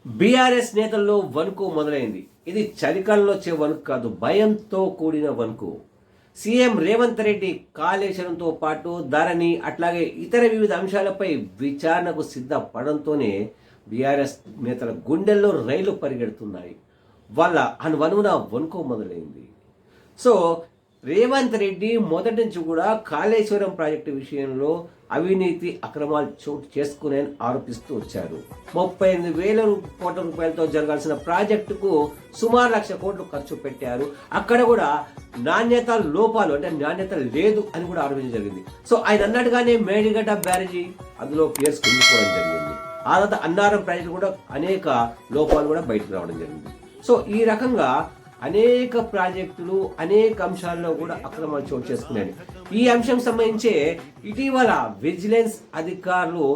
BRS నేతల్లో వణుకు మొదలైంది. ఇది చలికాలంలో వచ్చే వణుకు కాదు, భయంతో కూడిన వణుకు. సీఎం రేవంత్ రెడ్డి కాళేశ్వరంతో పాటు ధరణి అట్లాగే ఇతర వివిధ అంశాలపై విచారణకు సిద్ధపడంతోనే బీఆర్ఎస్ నేతల గుండెల్లో రైలు పరిగెడుతున్నాయి. వాళ్ళ అనువనున వణుకు మొదలైంది. సో రేవంత్ రెడ్డి మొదటి నుంచి కూడా కాళేశ్వరం ప్రాజెక్టు విషయంలో అవినీతి అక్రమాలు చోటు చేసుకునే ఆరోపిస్తూ వచ్చారు. 38,000 కోట్ల రూపాయలతో జరగాల్సిన ప్రాజెక్టుకు సుమారు 1,00,000 కోట్లు ఖర్చు పెట్టారు. అక్కడ కూడా నాణ్యత లోపాలు, అంటే నాణ్యత లేదు అని కూడా ఆరోపించడం జరిగింది. సో ఆయన అన్నట్టుగానే మేడిగడ్డ బ్యారేజీ అందులో కేసు కుంగిపోవడం జరిగింది. ఆ తర్వాత అన్నారం ప్రాజెక్టు కూడా అనేక లోపాలు కూడా బయటకు రావడం జరిగింది. సో ఈ రకంగా అనేక ప్రాజెక్టులు అనేక అంశాల్లో కూడా అక్రమాలు చోటు చేసుకున్నాయి. ఈ అంశం సంబంధించే ఇటీవల విజిలెన్స్ అధికారులు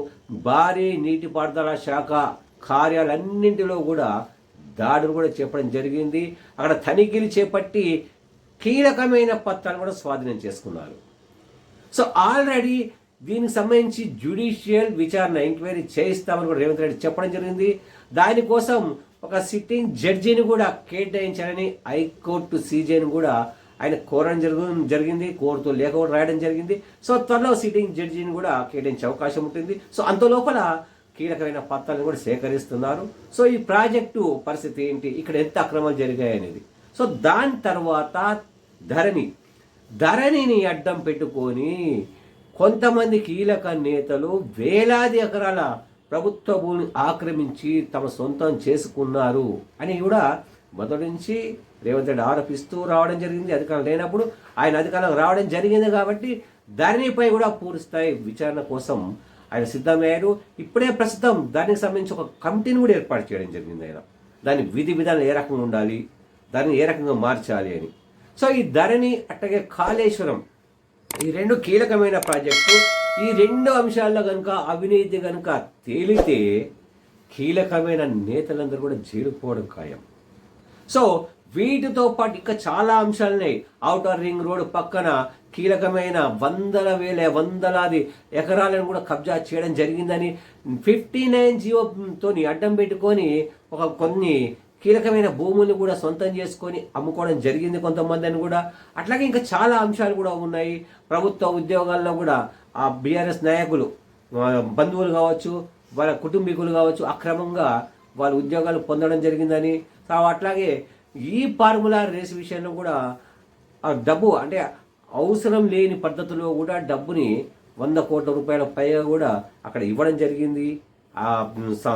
భారీ నీటిపారుదల శాఖ కార్యాలన్నింటిలో కూడా దాడులు కూడా చేపట్టడం జరిగింది. అక్కడ తనిఖీలు చేపట్టి కీలకమైన పత్రాలు కూడా స్వాధీనం చేసుకున్నారు. సో ఆల్రెడీ దీనికి సంబంధించి జ్యుడిషియల్ విచారణ ఎంక్వైరీ చేయిస్తామని కూడా రేవంత్ రెడ్డి చెప్పడం జరిగింది. దానికోసం ఒక సిట్టింగ్ జడ్జిని కూడా కేటాయించాలని హైకోర్టు సీజేని కూడా ఆయన కోరడం జరిగింది. కోర్టు లేఖ కూడా రాయడం జరిగింది. సో త్వరలో సిట్టింగ్ జడ్జిని కూడా కేటాయించే అవకాశం ఉంటుంది. సో అంత లోపల కీలకమైన పత్రాలను కూడా సేకరిస్తున్నారు. సో ఈ ప్రాజెక్టు పరిస్థితి ఏంటి, ఇక్కడ ఎంత అక్రమాలు జరిగాయి అనేది. సో దాని తర్వాత ధరణిని అడ్డం పెట్టుకొని కొంతమంది కీలక నేతలు వేలాది ఎకరాల ప్రభుత్వ భూమిని ఆక్రమించి తమ సొంతం చేసుకున్నారు అని కూడా మొదటి నుంచి రేవంత్ రెడ్డి ఆరోపిస్తూ రావడం జరిగింది. అధికారం లేనప్పుడు ఆయన అధికారం రావడం జరిగింది కాబట్టి ధరణిపై కూడా పూర్తిస్థాయి విచారణ కోసం ఆయన సిద్ధమయ్యారు. ఇప్పుడే ప్రస్తుతం దానికి సంబంధించి ఒక కమిటీని కూడా ఏర్పాటు చేయడం జరిగింది. ఆయన దాని విధి విధానం ఏ రకంగా ఉండాలి, దాన్ని ఏ రకంగా మార్చాలి అని. సో ఈ ధరణి అట్లాగే కాళేశ్వరం ఈ రెండు కీలకమైన ప్రాజెక్టు. ఈ రెండు అంశాల్లో కనుక అవినీతి కనుక తేలితే కీలకమైన నేతలందరూ కూడా జైలుకుపోవడం ఖాయం. సో వీటితో పాటు ఇంకా చాలా అంశాలున్నాయి. ఔటర్ రింగ్ రోడ్ పక్కన కీలకమైన వందలాది ఎకరాలను కూడా కబ్జా చేయడం జరిగిందని 59 జీవోతో అడ్డం పెట్టుకొని కొన్ని కీలకమైన భూముల్ని కూడా సొంతం చేసుకొని అమ్ముకోవడం జరిగింది కొంతమంది అని కూడా. అట్లాగే ఇంకా చాలా అంశాలు కూడా ఉన్నాయి. ప్రభుత్వ ఉద్యోగాల్లో కూడా ఆ బీఆర్ఎస్ నాయకులు బంధువులు కావచ్చు, వాళ్ళ కుటుంబీకులు కావచ్చు, అక్రమంగా వాళ్ళ ఉద్యోగాలు పొందడం జరిగిందని. అట్లాగే ఈ ఫార్ములా రేస్ విషయంలో కూడా డబ్బు, అంటే అవసరం లేని పద్ధతిలో కూడా డబ్బుని 100 కోట్ల రూపాయల పైగా కూడా అక్కడ ఇవ్వడం జరిగింది ఆ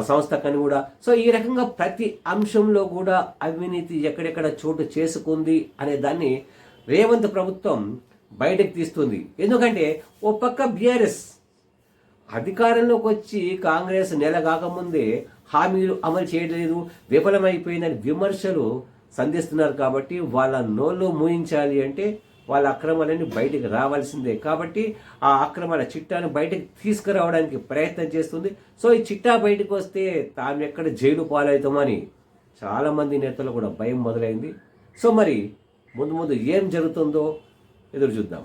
సంస్థకని కూడా. సో ఈ రకంగా ప్రతి అంశంలో కూడా అవినీతి ఎక్కడెక్కడ చోటు చేసుకుంది అనే దాన్ని రేవంత్ ప్రభుత్వం బయటకు తీస్తుంది. ఎందుకంటే ఓ పక్క బీఆర్ఎస్ అధికారంలోకి వచ్చి కాంగ్రెస్ నెల కాకముందే హామీలు అమలు చేయలేదు, విఫలమైపోయిందని విమర్శలు సంధిస్తున్నారు. కాబట్టి వాళ్ళ నోళ్ళు మూయించాలి అంటే వాళ్ళ అక్రమాలన్నీ బయటికి రావాల్సిందే. కాబట్టి ఆ అక్రమాల చిట్టాను బయటకు తీసుకురావడానికి ప్రయత్నం చేస్తుంది. సో ఈ చిట్టా బయటకు వస్తే తాము ఎక్కడ జైలు పాలవుతామని చాలామంది నేతలు కూడా భయం మొదలైంది. సో మరి ముందు ఏం జరుగుతుందో ఎదురు చూద్దాం.